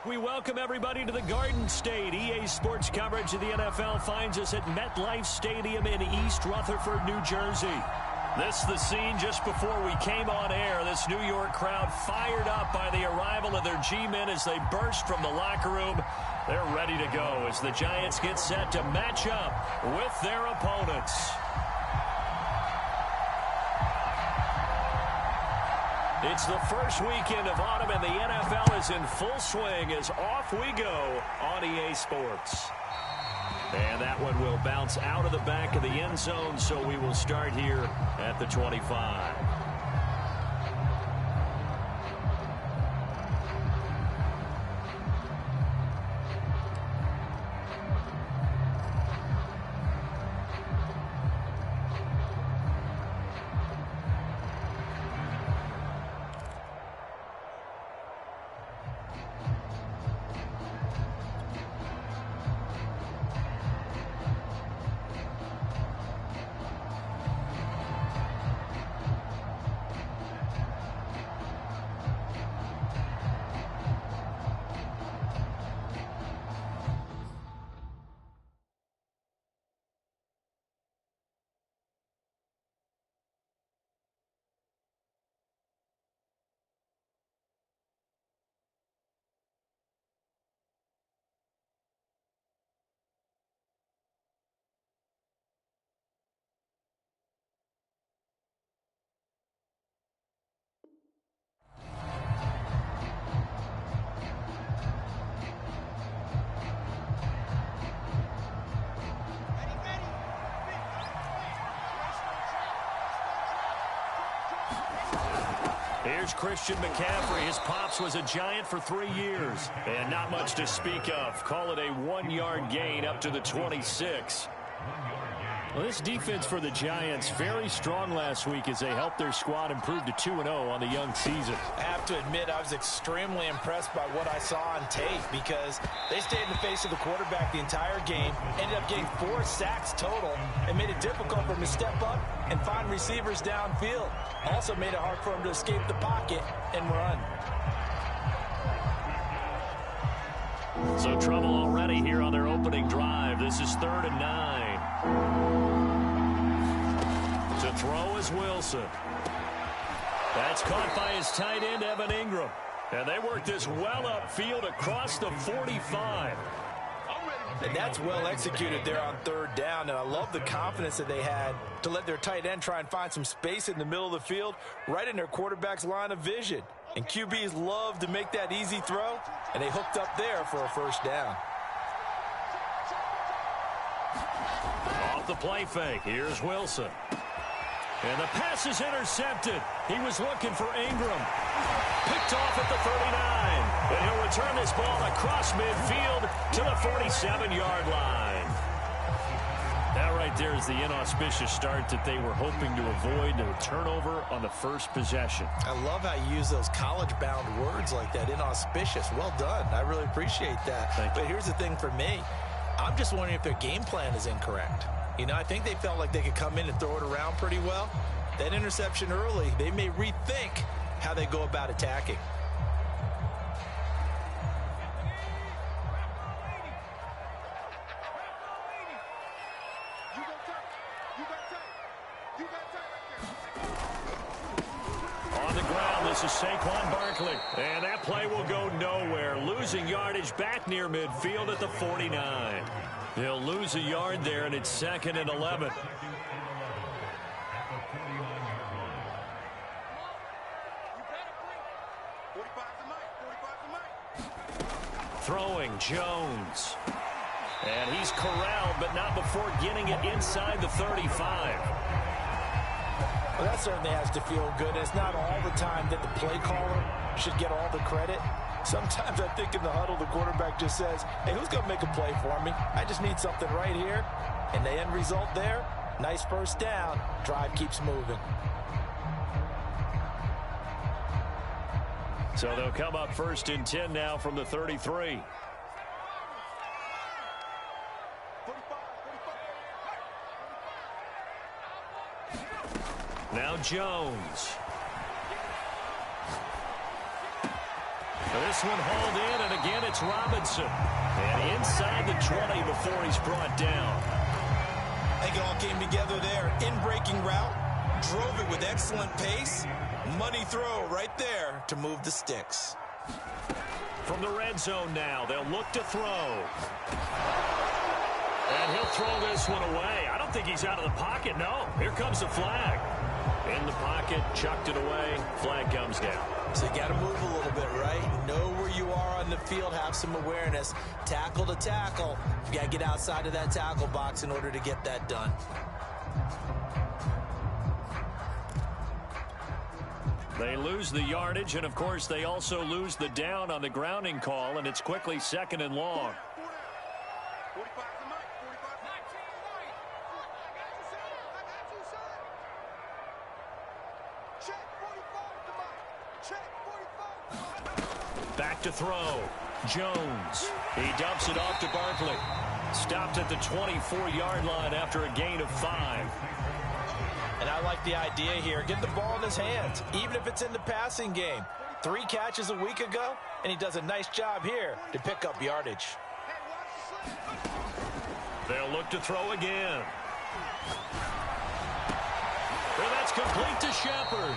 We welcome everybody to the Garden State. EA Sports coverage of the NFL finds us at MetLife Stadium in East Rutherford, New Jersey. This is the scene just before we came on air. This New York crowd fired up by the arrival of their G-men as they burst from the locker room. They're ready to go as the Giants get set to match up with their opponents. It's the first weekend of autumn, and the NFL is in full swing as off we go on EA Sports. And that one will bounce out of the back of the end zone, so we will start here at the 25. Here's Christian McCaffrey. His pops was a Giant for 3 years. And not much to speak of. Call it a 1-yard gain up to the 26. Well, this defense for the Giants, very strong last week as they helped their squad improve to 2-0 on the young season. I have to admit, I was extremely impressed by what I saw on tape because they stayed in the face of the quarterback the entire game, ended up getting 4 sacks total, and made it difficult for him to step up and find receivers downfield. Also made it hard for him to escape the pocket and run. So trouble already here on their opening drive. This is 3rd and 9. To throw is Wilson. That's caught by his tight end, Evan Ingram. And they work this well upfield across the 45. And that's well executed there on 3rd down. And I love the confidence that they had to let their tight end try and find some space in the middle of the field, right in their quarterback's line of vision. And QBs love to make that easy throw, and they hooked up there for a 1st down. Off the play fake, here's Wilson. And the pass is intercepted. He was looking for Ingram. Picked off at the 39. And he'll return this ball across midfield to the 47-yard line. That right there is the inauspicious start that they were hoping to avoid, a turnover on the first possession. I love how you use those college-bound words like that, inauspicious. Well done. I really appreciate that. But here's the thing for me. I'm just wondering if their game plan is incorrect. You know, I think they felt like they could come in and throw it around pretty well. That interception early, they may rethink how they go about attacking. On the ground, this is Saquon Barkley. And that play will go nowhere. Losing yardage back near midfield at the 49. They'll lose a yard there, and it's 2nd and 11. Throwing Jones. And he's corralled, but not before getting it inside the 35. Well, that certainly has to feel good. It's not all the time that the play caller should get all the credit. Sometimes I think in the huddle, the quarterback just says, hey, who's going to make a play for me? I just need something right here. And the end result there, nice 1st down. Drive keeps moving. So they'll come up 1st and 10 now from the 33. Now Jones. This one hauled in, and again it's Robinson. And inside the 20 before he's brought down. I think it all came together there. In-breaking route, drove it with excellent pace. Money throw right there to move the sticks. From the red zone now, they'll look to throw. And he'll throw this one away. I don't think he's out of the pocket, no. Here comes the flag. In the pocket, chucked it away. Flag comes down. So you got to move a little bit, right? Know where you are on the field, have some awareness. Tackle to tackle. You got to get outside of that tackle box in order to get that done. They lose the yardage, and of course they also lose the down on the grounding call, and it's quickly 2nd and long. Back to throw. Jones. He dumps it off to Barkley. Stopped at the 24-yard line after a gain of 5. And I like the idea here. Get the ball in his hands, even if it's in the passing game. 3 catches a week ago, and he does a nice job here to pick up yardage. They'll look to throw again. And that's complete to Shepard.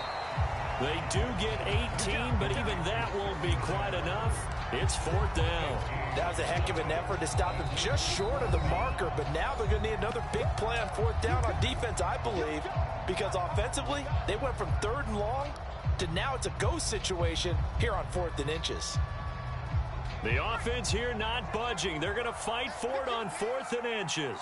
They do get 18, but even that won't be quite enough. It's 4th down. That was a heck of an effort to stop him just short of the marker, but now they're going to need another big play on 4th down on defense, I believe, because offensively, they went from 3rd and long to now it's a go situation here on 4th and inches. The offense here not budging. They're going to fight for it on 4th and inches.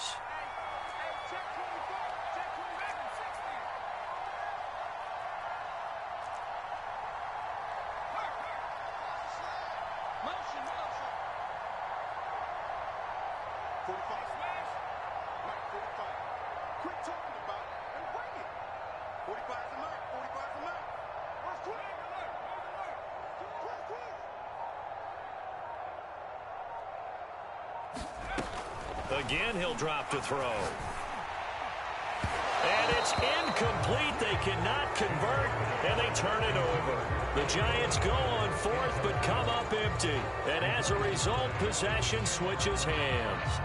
Again, he'll drop to throw. And it's incomplete. They cannot convert, and they turn it over. The Giants go on 4th, but come up empty. And as a result, possession switches hands.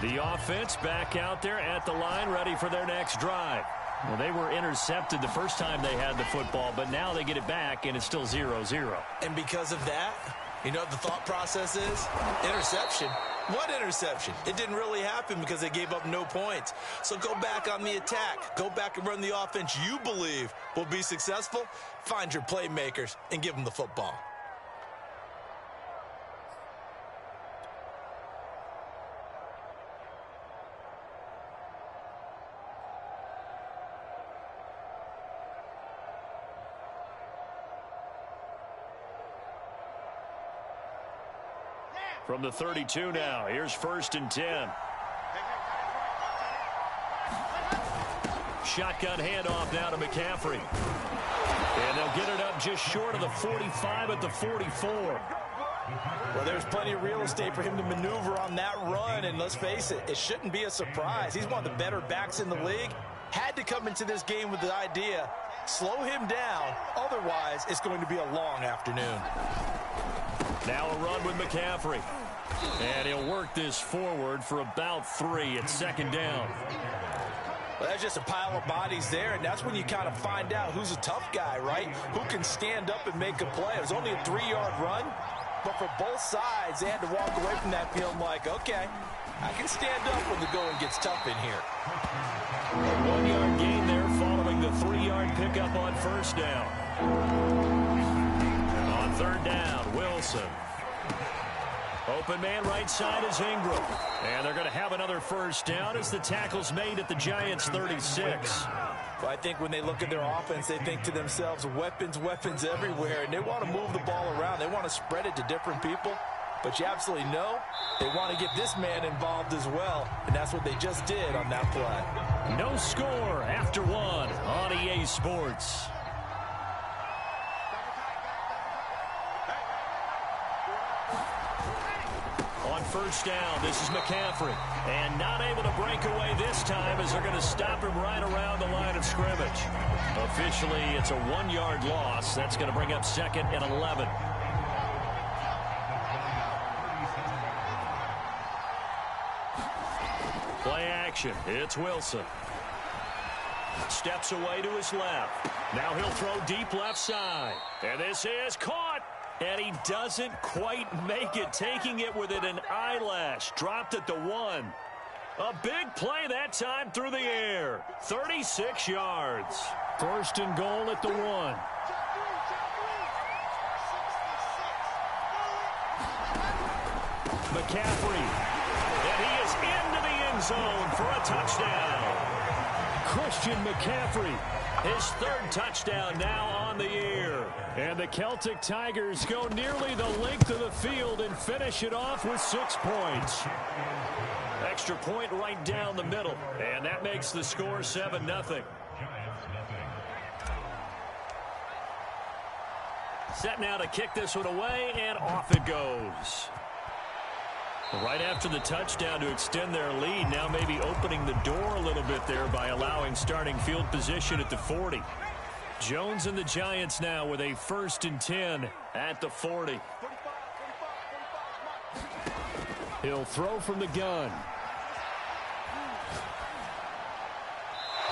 The offense back out there at the line, ready for their next drive. Well, they were intercepted the first time they had the football, but now they get it back, and it's still 0-0. And because of that, you know what the thought process is? Interception. What interception? It didn't really happen because they gave up no points. So go back on the attack. Go back and run the offense you believe will be successful. Find your playmakers and give them the football. From the 32 now, here's 1st and 10. Shotgun handoff now to McCaffrey. And they'll get it up just short of the 45 at the 44. Well, there's plenty of real estate for him to maneuver on that run, and let's face it, it shouldn't be a surprise. He's one of the better backs in the league. Had to come into this game with the idea, slow him down, otherwise it's going to be a long afternoon. Now a run with McCaffrey. And he'll work this forward for about 3 at 2nd down. Well, that's just a pile of bodies there, and that's when you kind of find out who's a tough guy, right? Who can stand up and make a play. It was only a 3-yard run, but for both sides, they had to walk away from that field like, okay, I can stand up when the going gets tough in here. A 1-yard gain there following the 3-yard pickup on 1st down. On 3rd down, Wilson. Open man right side is Ingram. And they're going to have another 1st down as the tackle's made at the Giants' 36. Well, I think when they look at their offense, they think to themselves, weapons, weapons everywhere. And they want to move the ball around. They want to spread it to different people. But you absolutely know they want to get this man involved as well. And that's what they just did on that play. No score after 1 on EA Sports. On first down. This is McCaffrey. And not able to break away this time as they're going to stop him right around the line of scrimmage. Officially, it's a 1-yard loss. That's going to bring up 2nd and 11. Play action. It's Wilson. Steps away to his left. Now he'll throw deep left side. And this is caught. And he doesn't quite make it, taking it within an eyelash. Dropped at the 1. A big play that time through the air. 36 yards. First and goal at the 1. McCaffrey. And he is into the end zone for a touchdown. Christian McCaffrey. His 3rd touchdown now on the year. And the Celtic Tigers go nearly the length of the field and finish it off with 6 points. Extra point right down the middle. And that makes the score 7-0. Set now to kick this one away, and off it goes. Right after the touchdown to extend their lead, now maybe opening the door a little bit there by allowing starting field position at the 40. Jones and the Giants now with a 1st and 10 at the 40. He'll throw from the gun.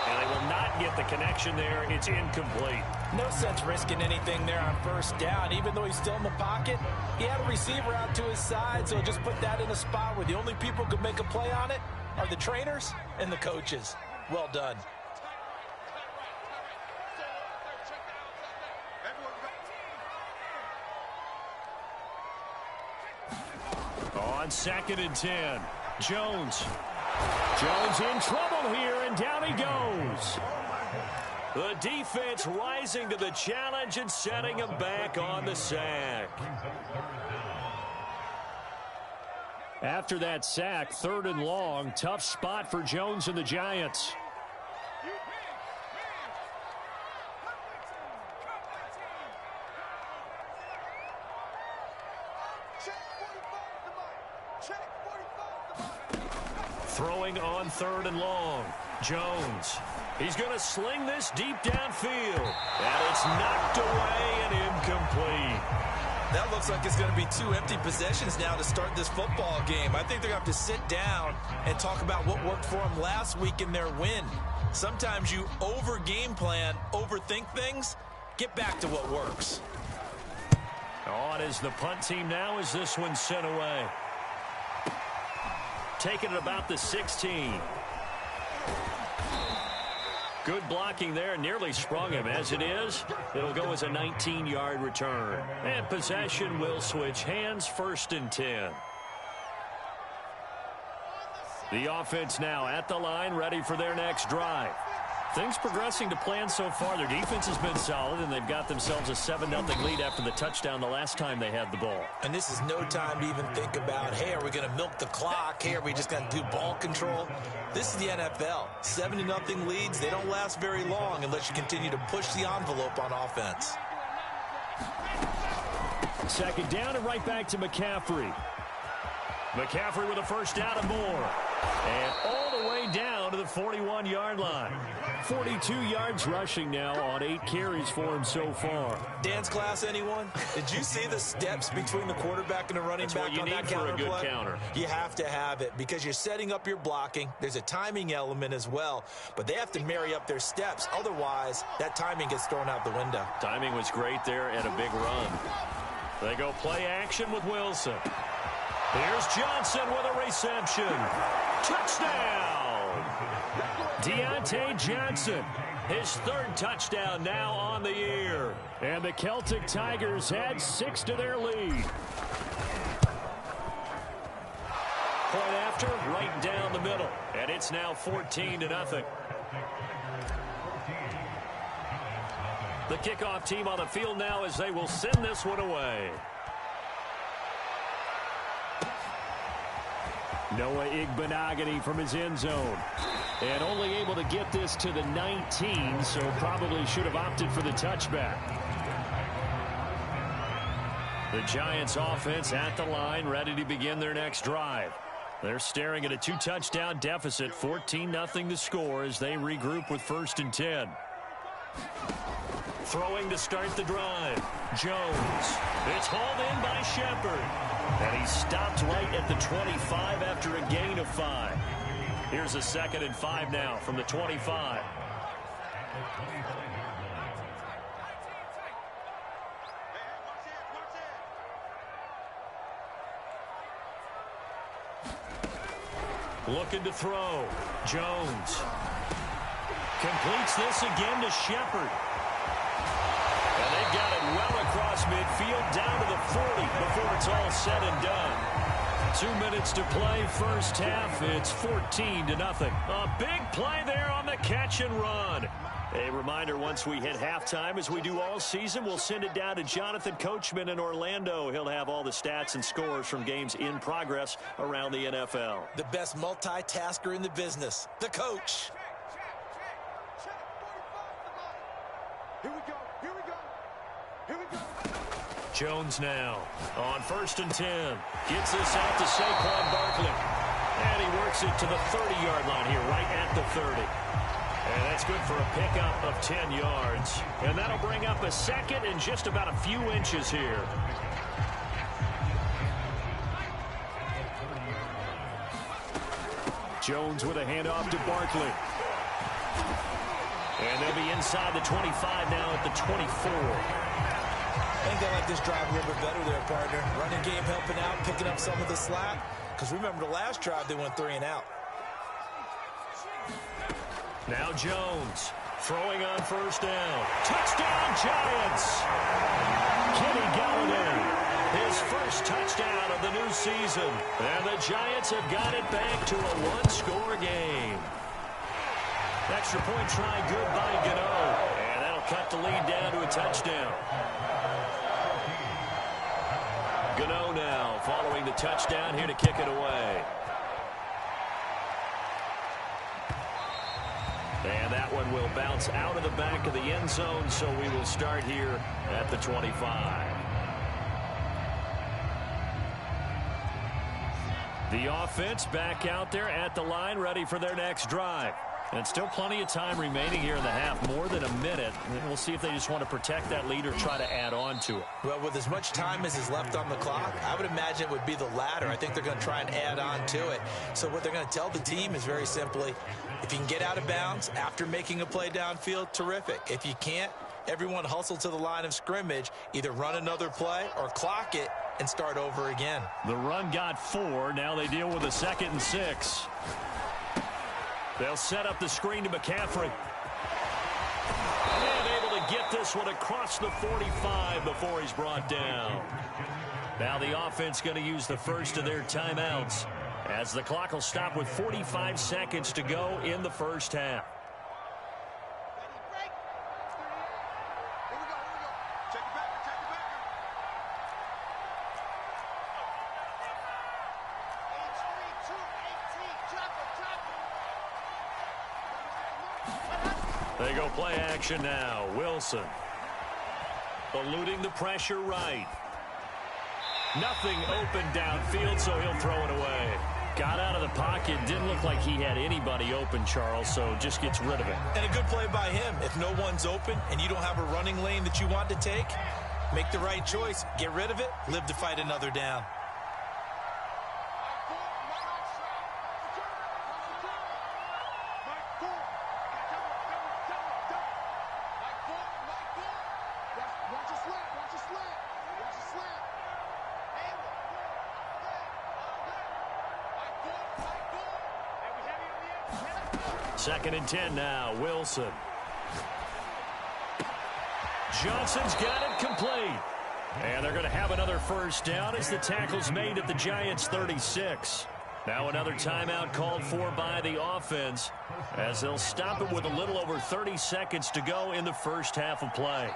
And they will not get the connection there. It's incomplete. No sense risking anything there on first down. Even though he's still in the pocket, he had a receiver out to his side, so just put that in a spot where the only people who can make a play on it are the trainers and the coaches. Well done. On 2nd and 10, Jones. Jones in trouble here, and down he goes. The defense rising to the challenge and setting him back on the sack. After that sack, 3rd and long, tough spot for Jones and the Giants. Throwing on 3rd and long. Jones. He's going to sling this deep downfield. And it's knocked away and incomplete. That looks like it's going to be 2 empty possessions now to start this football game. I think they're going to have to sit down and talk about what worked for them last week in their win. Sometimes you over-game plan, overthink things. Get back to what works. On is the punt team now as this one's sent away. Taking it about the 16. Good blocking there, nearly sprung him. As it is, it'll go as a 19-yard return. And possession will switch hands, 1st and 10. The offense now at the line, ready for their next drive. Things progressing to plan so far. Their defense has been solid, and they've got themselves a 7-0 lead after the touchdown the last time they had the ball. And this is no time to even think about, hey, are we going to milk the clock? Hey, are we just going to do ball control? This is the NFL. 7-0 leads, they don't last very long unless you continue to push the envelope on offense. 2nd down and right back to McCaffrey. McCaffrey with a 1st down and more. And all the way down to the 41-yard line. 42 yards rushing now on 8 carries for him so far. Dance class, anyone? Did you see the steps between the quarterback and the running back on that counter play? That's what you need for a good counter. You have to have it because you're setting up your blocking. There's a timing element as well, but they have to marry up their steps. Otherwise, that timing gets thrown out the window. Timing was great there and a big run. They go play action with Wilson. Here's Johnson with a reception. Touchdown! Deontay Johnson, his 3rd touchdown now on the year. And the Celtic Tigers add 6 to their lead. Point after, right down the middle. And it's now 14-0. The kickoff team on the field now as they will send this one away. Noah Igbenogany from his end zone. And only able to get this to the 19, so probably should have opted for the touchback. The Giants offense at the line, ready to begin their next drive. They're staring at a 2-touchdown deficit, 14-0 to score as they regroup with 1st and 10. Throwing to start the drive. Jones. It's hauled in by Shepard. And he stopped right at the 25 after a gain of 5. Here's a 2nd and 5 now from the 25. Looking to throw. Jones. Completes this again to Shepard. And they've got it well across midfield down to the 40 before it's all said and done. 2 minutes to play, first half. It's 14-0. A big play there on the catch and run. A reminder, once we hit halftime, as we do all season, we'll send it down to Jonathan Coachman in Orlando. He'll have all the stats and scores from games in progress around the NFL. The best multitasker in the business, the coach. Here we go. Here we go. Here we go. Jones now on 1st and 10. Gets this out to Saquon Barkley. And he works it to the 30-yard line here, right at the 30. And that's good for a pickup of 10 yards. And that'll bring up a 2nd and just about a few inches here. Jones with a handoff to Barkley. And they'll be inside the 25 now at the 24. I think they like this drive a little bit better there, partner. Running game helping out, picking up some of the slack. Because remember, the last drive they went 3 and out. Now Jones throwing on 1st down. Touchdown, Giants! Kenny Galladay, his first touchdown of the new season. And the Giants have got it back to a 1-score game. Extra point try good by Gano. And that'll cut the lead down to a touchdown. Gano now following the touchdown here to kick it away. And that one will bounce out of the back of the end zone, so we will start here at the 25. The offense back out there at the line, ready for their next drive. And still plenty of time remaining here in the half, more than a minute. And we'll see if they just want to protect that lead or try to add on to it. Well, with as much time as is left on the clock, I would imagine it would be the latter. I think they're going to try and add on to it. So what they're going to tell the team is very simply, if you can get out of bounds after making a play downfield, terrific. If you can't, everyone hustle to the line of scrimmage, either run another play or clock it and start over again. The run got 4. Now they deal with a 2nd and 6. They'll set up the screen to McCaffrey. And able to get this one across the 45 before he's brought down. Now the offense going to use the first of their timeouts, as the clock will stop with 45 seconds to go in the first half. They go play action now. Wilson eluding the pressure right. Nothing open downfield, so he'll throw it away. Got out of the pocket. Didn't look like he had anybody open, Charles, so just gets rid of it. And a good play by him. If no one's open and you don't have a running lane that you want to take, make the right choice. Get rid of it. Live to fight another down. Second and 10 now. Wilson. Johnson's got it complete. And they're going to have another first down as the tackle's made at the Giants' 36. Now another timeout called for by the offense, as they'll stop it with a little over 30 seconds to go in the first half of play.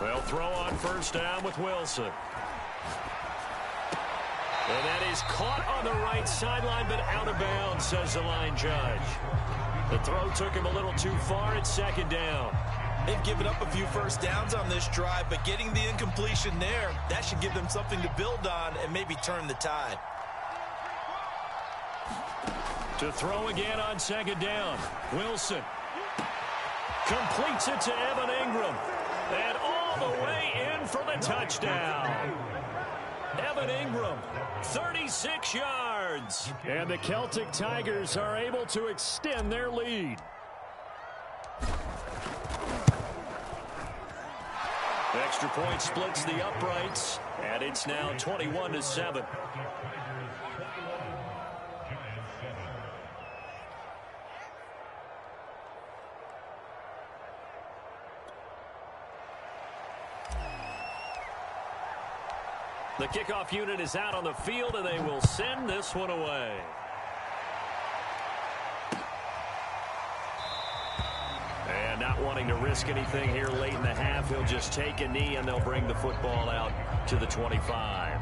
They'll throw on first down with Wilson. And that is caught on the right sideline, but out of bounds, says the line judge. The throw took him a little too far. It's second down. They've given up a few first downs on this drive, but getting the incompletion there, that should give them something to build on and maybe turn the tide. To throw again on second down. Wilson completes it to Evan Ingram. And all the way in for the touchdown. Evan Ingram, 36 yards. And the Celtic Tigers are able to extend their lead. Extra point splits the uprights, and it's now 21-7. The kickoff unit is out on the field, and they will send this one away. And not wanting to risk anything here late in the half, he'll just take a knee, and they'll bring the football out to the 25.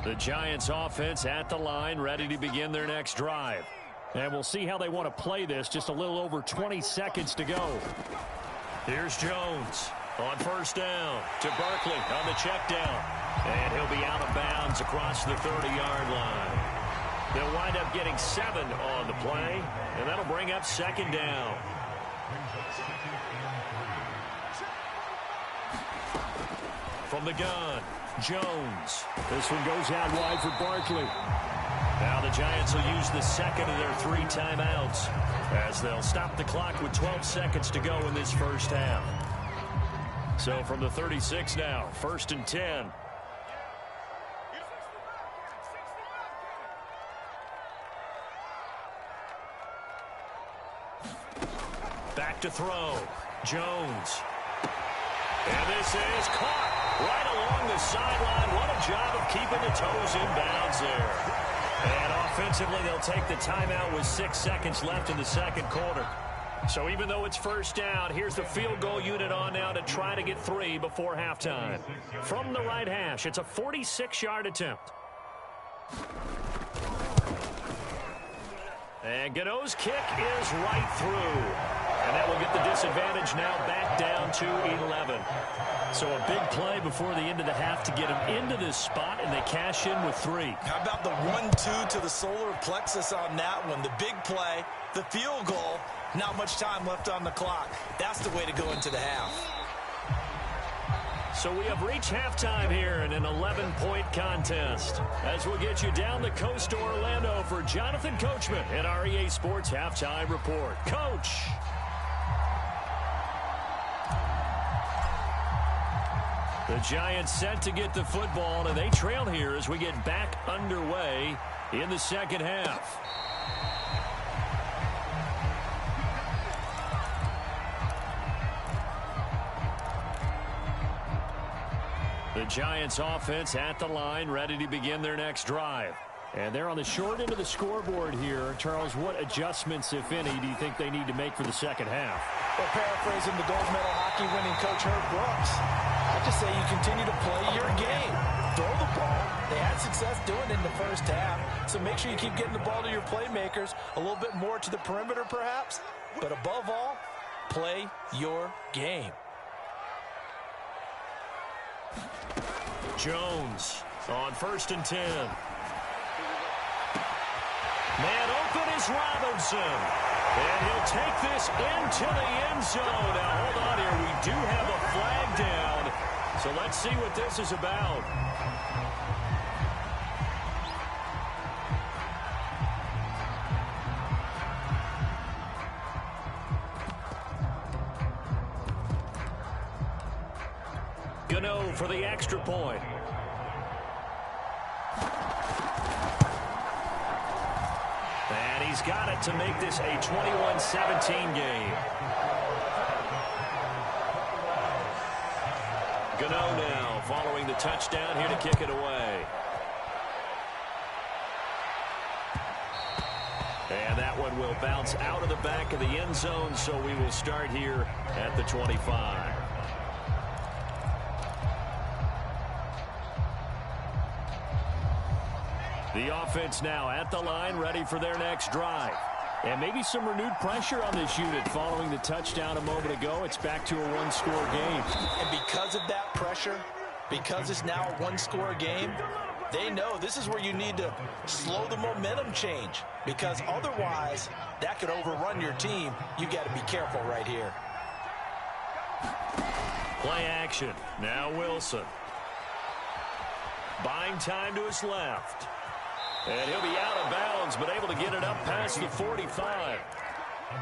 The Giants offense at the line, ready to begin their next drive. And we'll see how they want to play this. Just a little over 20 seconds to go. Here's Jones on first down to Barkley on the check down. And he'll be out of bounds across the 30-yard line. They'll wind up getting 7 on the play, and that'll bring up second down. From the gun, Jones. This one goes out wide for Barkley. Now the Giants will use the second of their 3 timeouts as they'll stop the clock with 12 seconds to go in this first half. So from the 36 now, 1st and 10. Back to throw. Jones. And this is caught right along the sideline. What a job of keeping the toes in bounds there. And offensively, they'll take the timeout with 6 seconds left in the second quarter. So even though it's first down, here's the field goal unit on now to try to get 3 before halftime. From the right hash, it's a 46-yard attempt. And Gano's kick is right through. And that will get the disadvantage now back down to 11. So a big play before the end of the half to get them into this spot, and they cash in with 3. How about the 1-2 to the solar plexus on that one? The big play, the field goal, not much time left on the clock. That's the way to go into the half. So we have reached halftime here in an 11-point contest. As we'll get you down the coast to Orlando for Jonathan Coachman at our EA Sports Halftime Report. Coach. The Giants set to get the football, and they trail here as we get back underway in the second half. The Giants offense at the line, ready to begin their next drive. And they're on the short end of the scoreboard here. Charles, what adjustments, if any, do you think they need to make for the second half? Well, paraphrasing the gold medal hockey winning coach Herb Brooks, I just say you continue to play your game. Throw the ball. They had success doing it in the first half, so make sure you keep getting the ball to your playmakers, a little bit more to the perimeter perhaps, but above all, play your game. Jones on 1st and 10. Man open is Robinson. And he'll take this into the end zone. Now, hold on here. We do have a flag down. So let's see what this is about. Gano for the extra point. And he's got it to make this a 21-17 game. Gano now following the touchdown here to kick it away. And that one will bounce out of the back of the end zone, so we will start here at the 25. The offense now at the line, ready for their next drive. And maybe some renewed pressure on this unit following the touchdown a moment ago. It's back to a one-score game. And because of that pressure, because it's now a one-score game, they know this is where you need to slow the momentum change, because otherwise that could overrun your team. You got to be careful right here. Play action. Now Wilson. Buying time to his left. And he'll be out of bounds, but able to get it up past the 45.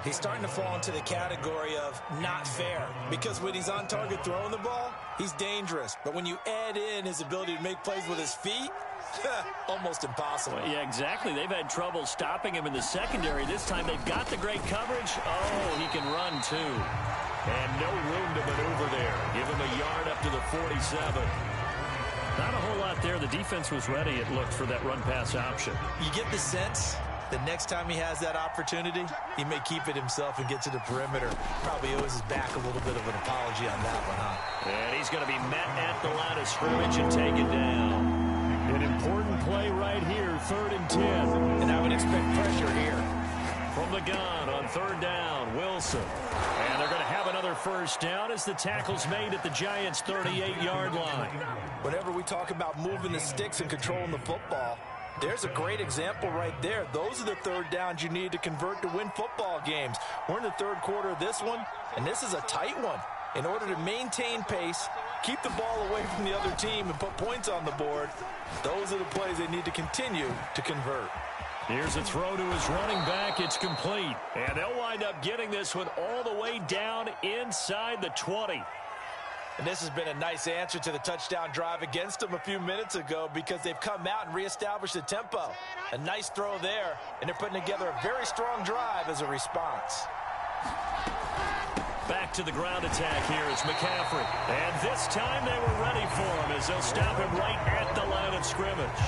He's starting to fall into the category of not fair, because when he's on target throwing the ball, he's dangerous. But when you add in his ability to make plays with his feet, almost impossible. Well, yeah, exactly. They've had trouble stopping him in the secondary. This time they've got the great coverage. Oh, he can run too. And no room to maneuver there. Give him a yard up to the 47. Not a whole lot there. The defense was ready, it looked, for that run-pass option. You get the sense the next time he has that opportunity, he may keep it himself and get to the perimeter. Probably owes his back a little bit of an apology on that one, huh? And he's going to be met at the line of scrimmage and taken down. An important play right here, 3rd and 10. And I would expect pressure here. From the gun on 3rd down, Wilson. And they're going to have another first down as the tackle's made at the Giants' 38-yard line. Whenever we talk about moving the sticks and controlling the football, there's a great example right there. Those are the 3rd downs you need to convert to win football games. We're in the 3rd quarter of this one, and this is a tight one. In order to maintain pace, keep the ball away from the other team, and put points on the board, those are the plays they need to continue to convert. Here's a throw to his running back. It's complete. And they'll wind up getting this one all the way down inside the 20. And this has been a nice answer to the touchdown drive against them a few minutes ago, because they've come out and reestablished the tempo. A nice throw there, and they're putting together a very strong drive as a response. Back to the ground attack here is McCaffrey. And this time they were ready for him as they'll stop him right at the line of scrimmage.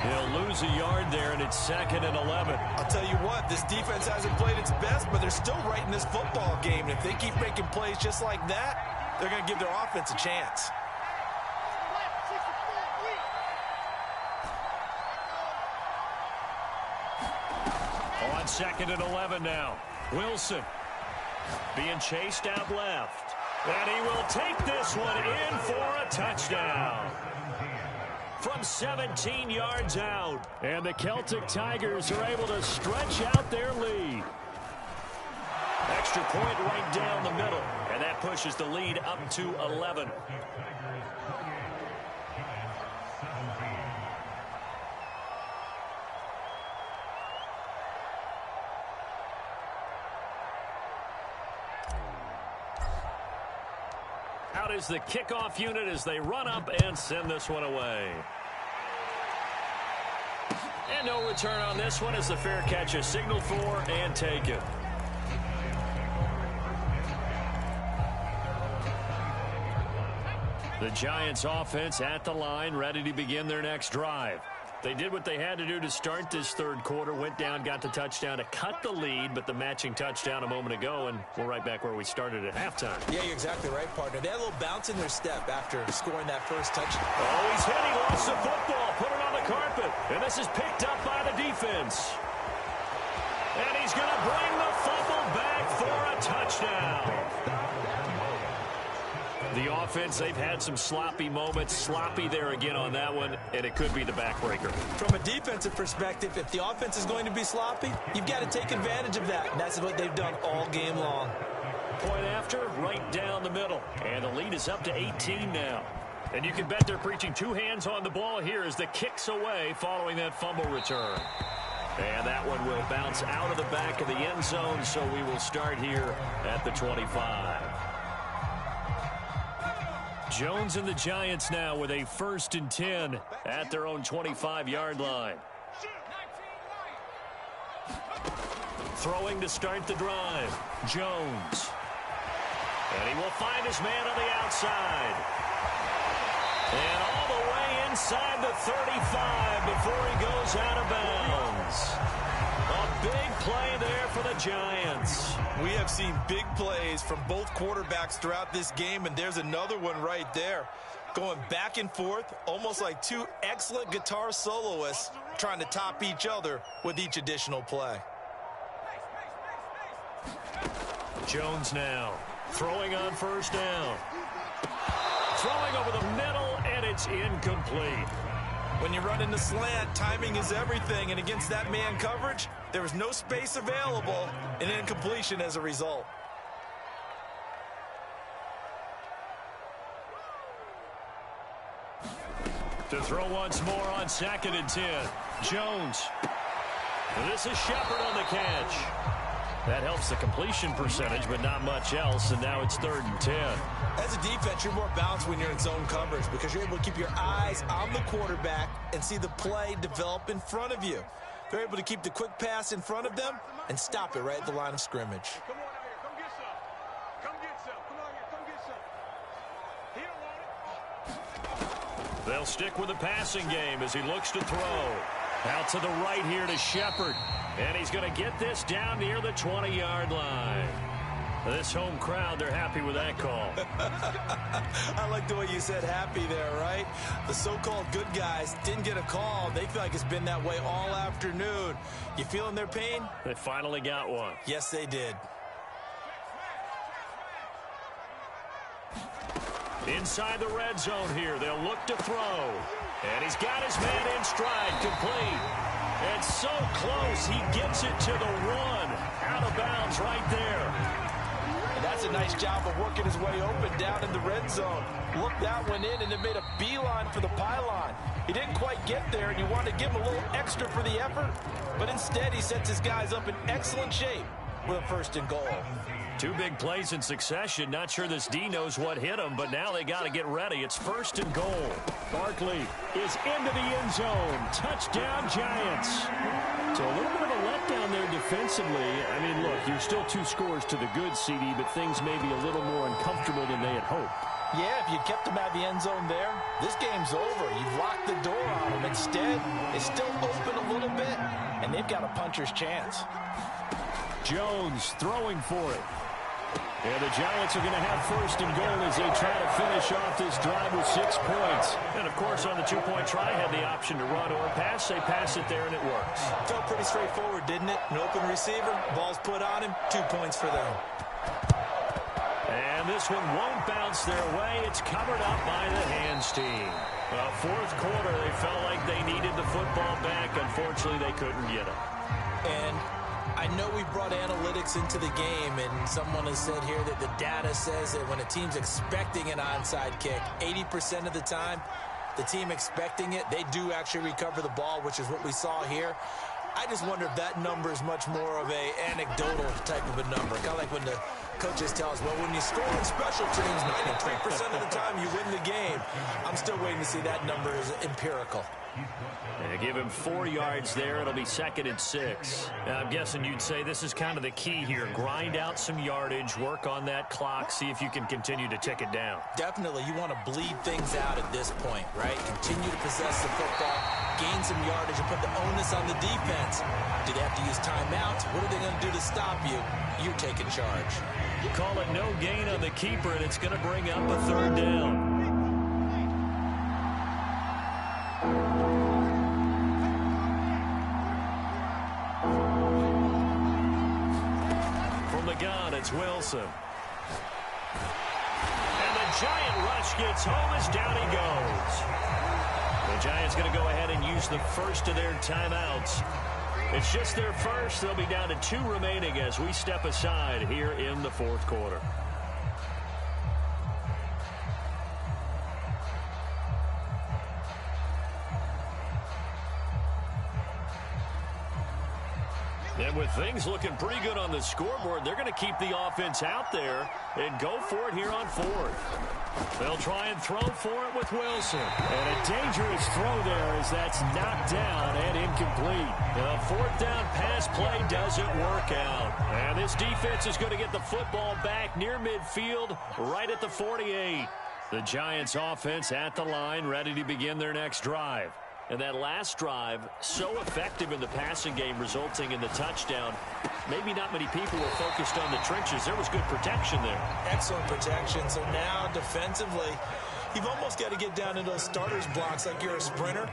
He'll lose a yard there, and it's 2nd and 11. I'll tell you what, this defense hasn't played its best, but they're still right in this football game. And if they keep making plays just like that, they're going to give their offense a chance. On 2nd and 11 now. Wilson being chased out left. And he will take this one in for a touchdown. From 17 yards out. And the Celtic Tigers are able to stretch out their lead. Extra point right down the middle. And that pushes the lead up to 11. Out is the kickoff unit as they run up and send this one away. And no return on this one as the fair catch is signaled for and taken. The Giants offense at the line, ready to begin their next drive. They did what they had to do to start this 3rd quarter, went down, got the touchdown to cut the lead, but the matching touchdown a moment ago, and we're right back where we started at halftime. Yeah, you're exactly right, partner. They had a little bounce in their step after scoring that first touchdown. Oh, he's hit. He lost the football, put it on the carpet, and this is picked up by the defense. And he's going to bring the fumble back for a touchdown. The offense, they've had some sloppy moments. Sloppy there again on that one, and it could be the backbreaker. From a defensive perspective, if the offense is going to be sloppy, you've got to take advantage of that, and that's what they've done all game long. Point after, right down the middle. And the lead is up to 18 now. And you can bet they're preaching 2 hands on the ball here as the kick's away following that fumble return. And that one will bounce out of the back of the end zone, so we will start here at the 25. Jones and the Giants now with a 1st and 10 at their own 25-yard line. Throwing to start the drive. Jones. And he will find his man on the outside. And all the way inside the 35 before he goes out of bounds. A big play there for the Giants. We have seen big plays from both quarterbacks throughout this game, and there's another one right there. going back and forth, almost like two excellent guitar soloists trying to top each other with each additional play. Jones now throwing on first down. Throwing over the middle, and it's incomplete. When you run in the slant, timing is everything, and against that man coverage, there was no space available, and incompletion as a result. To throw once more on 2nd and 10. Jones. And this is Shepard on the catch. That helps the completion percentage, but not much else, and now it's 3rd and 10. As a defense, you're more balanced when you're in zone coverage because you're able to keep your eyes on the quarterback and see the play develop in front of you. They're able to keep the quick pass in front of them and stop it right at the line of scrimmage. Come on out here. Come get some. Come get some. Come on here. Come get some. He don't want it. They'll stick with the passing game as he looks to throw. Out to the right here to Shepard. And he's going to get this down near the 20-yard line. This home crowd, they're happy with that call. I like the way you said happy there, right? The so-called good guys didn't get a call. They feel like it's been that way all afternoon. You feeling their pain? They finally got one. Yes, they did. Inside the red zone here, they'll look to throw. And he's got his man in stride, complete. And so close, he gets it to the 1. Out of bounds right there. And that's a nice job of working his way open down in the red zone. Looked that one in and then made a beeline for the pylon. He didn't quite get there, and you wanted to give him a little extra for the effort. But instead, he sets his guys up in excellent shape with a 1st and goal. 2 big plays in succession. Not sure this D knows what hit him, but now they got to get ready. It's 1st and goal. Barkley is into the end zone. Touchdown, Giants. So a little bit of a letdown there defensively. I mean, look, you're still 2 scores to the good, CD, but things may be a little more uncomfortable than they had hoped. Yeah, if you kept him at the end zone there, this game's over. You've locked the door on him. Instead, it's still open a little bit, and they've got a puncher's chance. Jones throwing for it. And the Giants are going to have 1st and goal as they try to finish off this drive with 6 points. And, of course, on the 2-point try, had the option to run or pass. They pass it there, and it works. Felt pretty straightforward, didn't it? An open receiver, ball's put on him, 2 points for them. And this one won't bounce their way. It's covered up by the hands team. Well, 4th quarter, they felt like they needed the football back. Unfortunately, they couldn't get it. And I know we brought analytics into the game, and someone has said here that the data says that when a team's expecting an onside kick, 80% of the time, the team expecting it, they do actually recover the ball, which is what we saw here. I just wonder if that number is much more of a anecdotal type of a number. Kind of like when the coaches tell us, well, when you score on special teams, 93% of the time you win the game. I'm still waiting to see that number is empirical. Yeah, give him 4 yards there. It'll be 2nd and 6. I'm guessing you'd say this is kind of the key here. Grind out some yardage, work on that clock, see if you can continue to tick it down. Definitely, you want to bleed things out at this point, right? Continue to possess the football, gain some yardage, and put the onus on the defense. Do they have to use timeouts? What are they going to do to stop you? You're taking charge. Call it no gain on the keeper, and it's going to bring up a 3rd down. From the gun, it's Wilson. And the Giant rush gets home as down he goes. The Giants going to go ahead and use the first of their timeouts. It's just their first. They'll be down to 2 remaining as we step aside here in the 4th quarter. And with things looking pretty good on the scoreboard, they're going to keep the offense out there and go for it here on 4th. They'll try and throw for it with Wilson. And a dangerous throw there as that's knocked down and incomplete. The 4th down pass play doesn't work out. And this defense is going to get the football back near midfield, right at the 48. The Giants offense at the line, ready to begin their next drive. And that last drive, so effective in the passing game, resulting in the touchdown. Maybe not many people were focused on the trenches. There was good protection there. Excellent protection. So now defensively, You've almost got to get down in those starters blocks like you're a sprinter.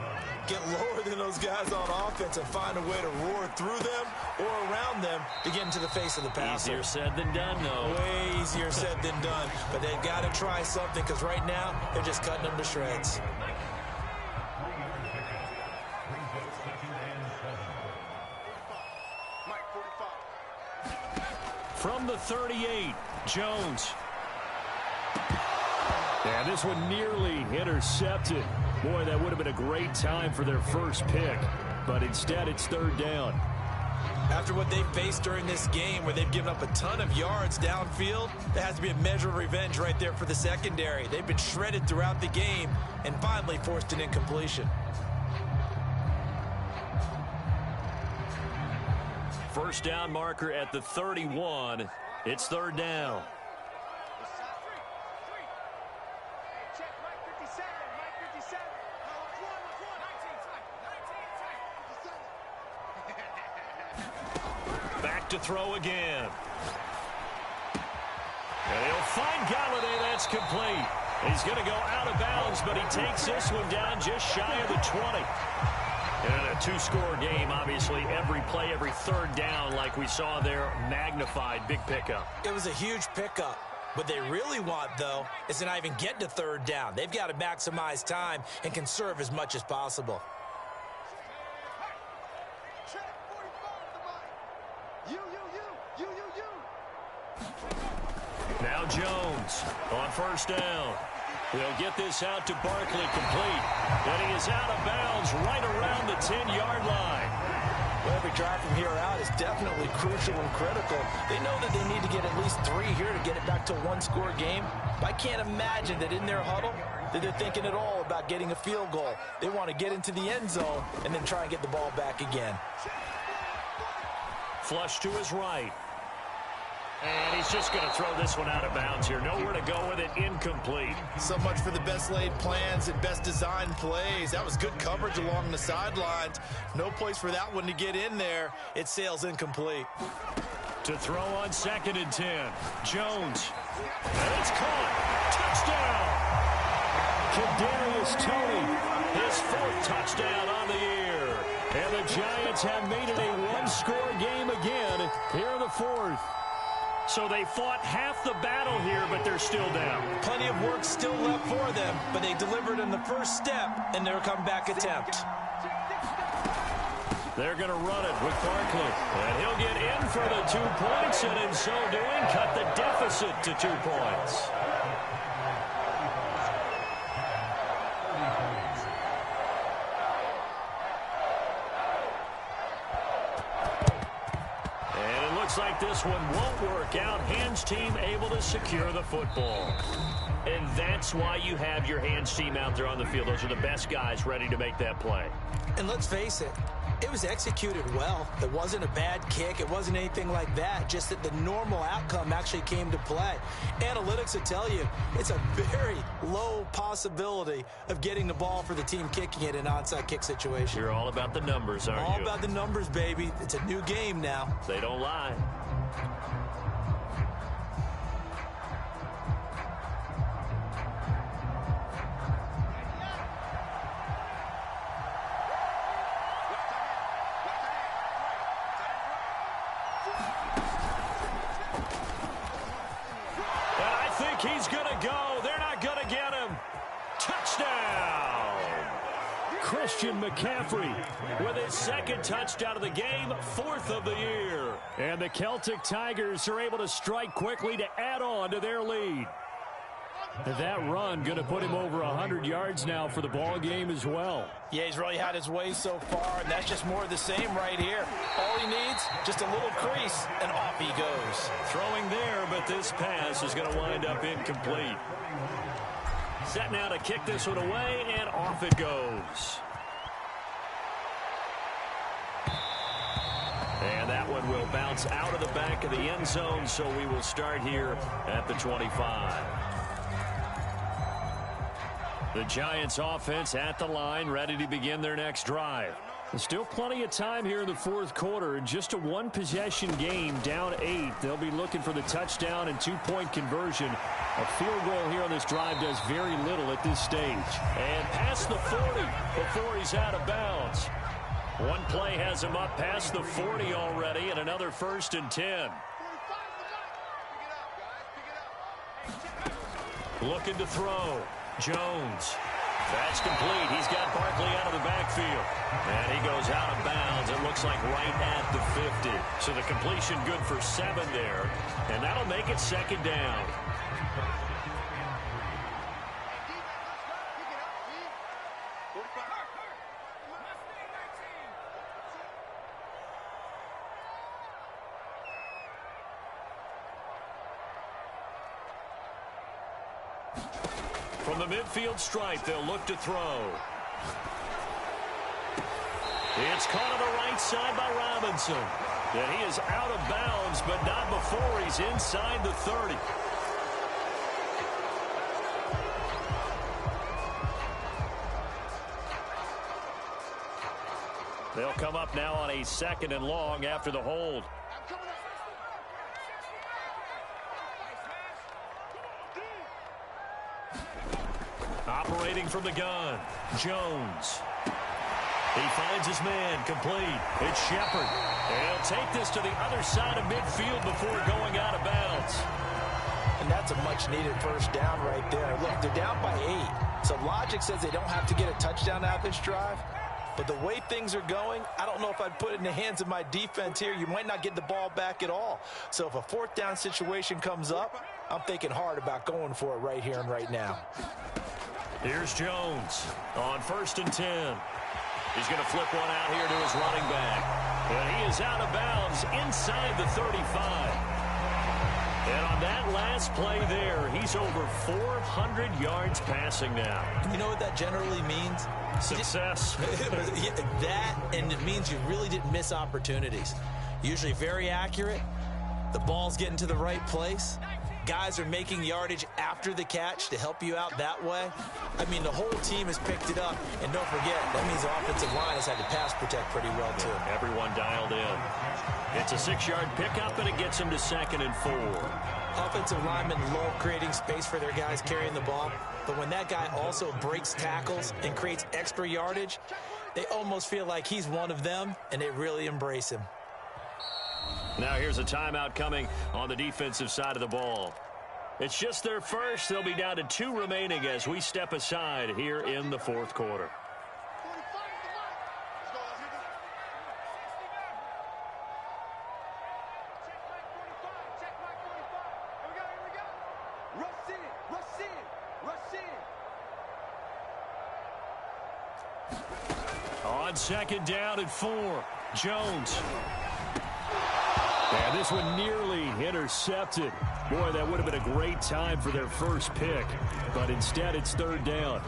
Get lower than those guys on offense and find a way to roar through them or around them to get into the face of the passer. Easier said than done, though. Way easier said than done. But they've got to try something because right now they're just cutting them to shreds. From the 38, Jones. And this one nearly intercepted. Boy, that would have been a great time for their first pick. But instead, it's third down. After what they faced during this game where they've given up a ton of yards downfield, there has to be a measure of revenge right there for the secondary. They've been shredded throughout the game and finally forced an incompletion. First down marker at the 31. It's third down. Back to throw again. And he'll find Galladay. That's complete. He's going to go out of bounds, but he takes this one down just shy of the 20. And a two-score game, obviously, every play, every third down, like we saw there, magnified, big pickup. It was a huge pickup. What they really want, though, is to not even get to third down. They've got to maximize time and conserve as much as possible. Now Jones on first down. They'll get this out to Barkley, complete. And he is out of bounds right around the 10-yard line. Well, every drive from here out is definitely crucial and critical. They know that they need to get at least 3 here to get it back to a one-score game. But I can't imagine that in their huddle that they're thinking at all about getting a field goal. They want to get into the end zone and then try and get the ball back again. Flush to his right. And he's just going to throw this one out of bounds here. Nowhere to go with it. Incomplete. So much for the best laid plans and best designed plays. That was good coverage along the sidelines. No place for that one to get in there. It sails incomplete. To throw on 2nd and 10. Jones. And it's caught. Touchdown. Kadarius Toney. His 4th touchdown on the year. And the Giants have made it a one-score game again here in the 4th. So they fought half the battle here, but they're still down. Plenty of work still left for them, but they delivered in the first step in their comeback attempt. They're going to run it with Barkley. And he'll get in for the 2 points, and in so doing, cut the deficit to 2 points. Like this one won't work out. Hands team able to secure the football. And that's why you have your hands team out there on the field. Those are the best guys ready to make that play. And let's face it, it was executed well. It wasn't a bad kick. It wasn't anything like that. Just that the normal outcome actually came to play. Analytics will tell you it's a very low possibility of getting the ball for the team kicking it in an onside kick situation. You're all about the numbers, aren't you? All about the numbers, baby. It's a new game now. They don't lie. He's going to go. They're not going to get him. Touchdown. Christian McCaffrey with his 2nd touchdown of the game, 4th of the year. And the Celtic Tigers are able to strike quickly to add on to their lead. That run going to put him over 100 yards now for the ball game as well. Yeah, he's really had his way so far, and that's just more of the same right here. All he needs, just a little crease, and off he goes. Throwing there, but this pass is going to wind up incomplete. Set now to kick this one away, and off it goes. And that one will bounce out of the back of the end zone, so we will start here at the 25. The Giants offense at the line, ready to begin their next drive. There's still plenty of time here in the fourth quarter. Just a one-possession game, down 8. They'll be looking for the touchdown and two-point conversion. A field goal here on this drive does very little at this stage. And past the 40 before he's out of bounds. One play has him up past the 40 already, and another 1st and 10. Looking to throw. Jones. That's complete. He's got Barkley out of the backfield. And he goes out of bounds. It looks like right at the 50. So the completion good for 7 there. And that'll make it 2nd down. From the midfield stripe, they'll look to throw. It's caught on the right side by Robinson. And he is out of bounds, but not before he's inside the 30. They'll come up now on a 2nd and long after the hold. Operating from the gun, Jones. He finds his man, complete. It's Shepard. And he'll take this to the other side of midfield before going out of bounds. And that's a much-needed 1st down right there. Look, they're down by 8. So logic says they don't have to get a touchdown out of this drive. But the way things are going, I don't know if I'd put it in the hands of my defense here. You might not get the ball back at all. So if a 4th down situation comes up, I'm thinking hard about going for it right here and right now. Here's Jones on 1st and 10. He's going to flip one out here to his running back. And he is out of bounds inside the 35. And on that last play there, he's over 400 yards passing now. You know what that generally means? Success. That, and it means you really didn't miss opportunities. Usually very accurate. The ball's getting to the right place. Guys are making yardage after the catch to help you out that way. I mean, the whole team has picked it up. And don't forget, that means the offensive line has had to pass protect pretty well, too. Yeah, everyone dialed in. It's a 6-yard pickup, and it gets him to 2nd and 4. Offensive linemen love creating space for their guys carrying the ball. But when that guy also breaks tackles and creates extra yardage, they almost feel like he's one of them, and they really embrace him. Now here's a timeout coming on the defensive side of the ball. It's just their first. They'll be down to 2 remaining as we step aside here in the 4th quarter. On 2nd down and 4, Jones. And this one nearly intercepted. Boy, that would have been a great time for their first pick. But instead, it's 3rd down.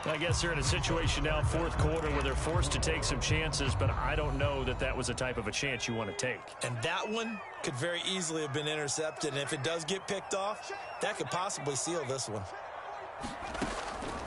I guess they're in a situation now, 4th quarter, where they're forced to take some chances, but I don't know that that was the type of a chance you want to take. And that one could very easily have been intercepted. And if it does get picked off, that could possibly seal this one.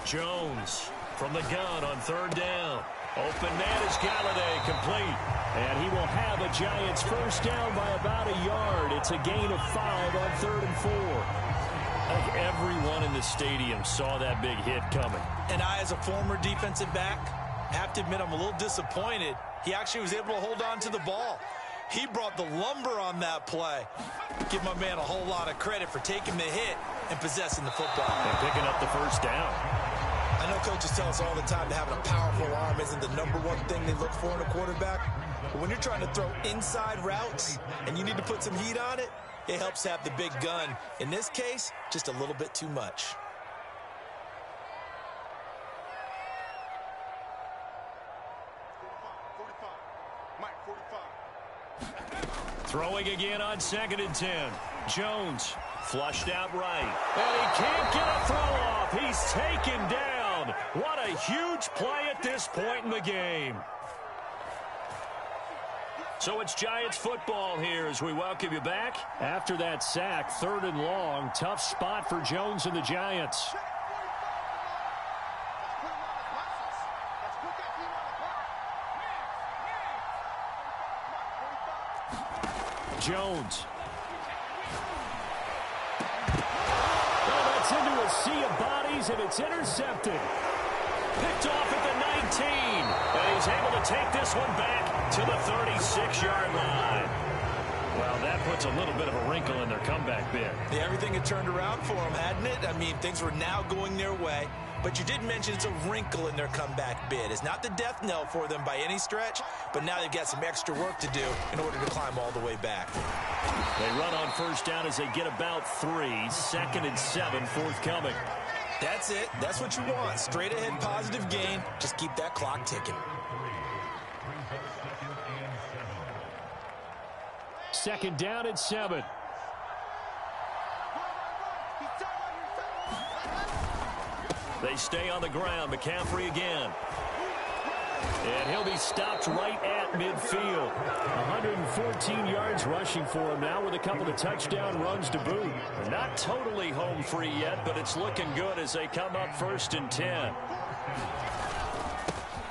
Jones from the gun on 3rd down. Open man is Galladay, complete. And he will have a Giants 1st down by about a yard. It's a gain of 5 on 3rd and 4. I think everyone in the stadium saw that big hit coming. And I, as a former defensive back, have to admit I'm a little disappointed. He actually was able to hold on to the ball. He brought the lumber on that play. Give my man a whole lot of credit for taking the hit and possessing the football. And picking up the 1st down. I know coaches tell us all the time that having a powerful arm isn't the #1 thing they look for in a quarterback. But when you're trying to throw inside routes and you need to put some heat on it, it helps have the big gun. In this case, just a little bit too much. Throwing again on 2nd and 10. Jones flushed out right. And he can't get a throw off. He's taken down. What a huge play at this point in the game. So it's Giants football here as we welcome you back. After that sack, 3rd and long. Tough spot for Jones and the Giants. Jones. Well, that's into a sea of bodies, and it's intercepted. Picked off at the 19. And he's able to take this one back to the 36-yard line. Well, that puts a little bit of a wrinkle in their comeback bid. Yeah, everything had turned around for them, hadn't it? I mean, things were now going their way. But you did mention it's a wrinkle in their comeback bid. It's not the death knell for them by any stretch, but now they've got some extra work to do in order to climb all the way back. They run on first down as they get about 3. 2nd and 7 forthcoming. That's it. That's what you want. Straight ahead positive gain. Just keep that clock ticking. 2nd down and 7. They stay on the ground. McCaffrey again. And he'll be stopped right at midfield. 114 yards rushing for him now with a couple of touchdown runs to boot. Not totally home free yet, but it's looking good as they come up 1st and 10.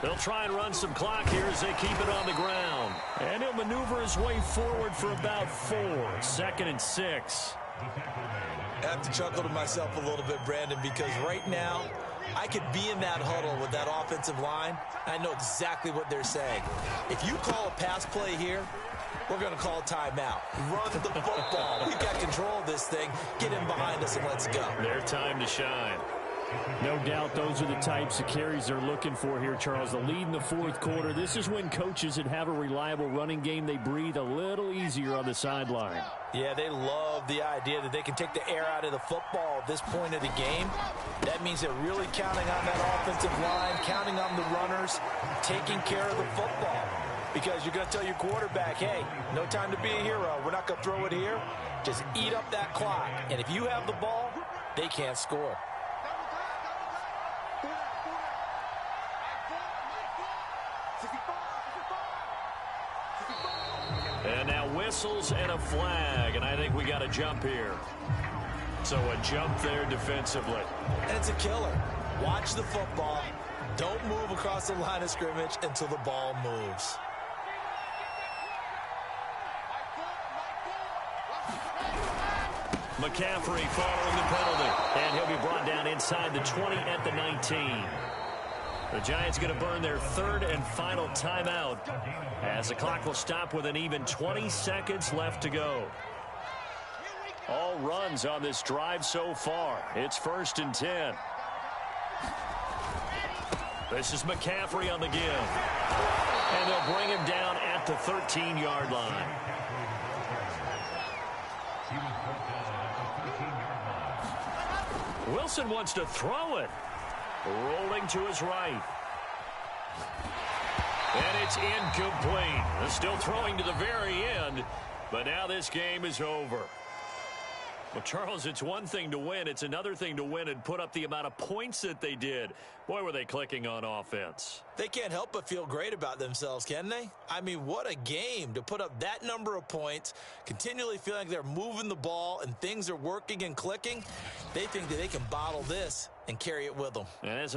They'll try and run some clock here as they keep it on the ground. And he'll maneuver his way forward for about 4. 2nd and 6. I have to chuckle to myself a little bit, Brandon, because right now I could be in that huddle with that offensive line. I know exactly what they're saying. If you call a pass play here, we're going to call a timeout. Run the football. We've got control of this thing. Get in behind us and let's go. Their time to shine. No doubt those are the types of carries they're looking for here, Charles. The lead in the 4th quarter. This is when coaches that have a reliable running game, they breathe a little easier on the sideline. Yeah, they love the idea that they can take the air out of the football at this point of the game. That means they're really counting on that offensive line, counting on the runners, taking care of the football. Because you're going to tell your quarterback, hey, no time to be a hero. We're not going to throw it here. Just eat up that clock. And if you have the ball, they can't score. And now whistles and a flag, and I think we got a jump here. So a jump there defensively. And it's a killer. Watch the football. Don't move across the line of scrimmage until the ball moves. McCaffrey following the penalty, and he'll be brought down inside the 20 at the 19. The Giants going to burn their 3rd and final timeout as the clock will stop with an even 20 seconds left to go. All runs on this drive so far. It's 1st and 10. This is McCaffrey on the give. And they'll bring him down at the 13-yard line. Wilson wants to throw it. Rolling to his right. And it's incomplete. They're still throwing to the very end, but now this game is over. Well, Charles, it's one thing to win. It's another thing to win and put up the amount of points that they did. Boy, were they clicking on offense. They can't help but feel great about themselves, can they? I mean, what a game to put up that number of points, continually feeling like they're moving the ball and things are working and clicking. They think that they can bottle this and carry it with them. And as an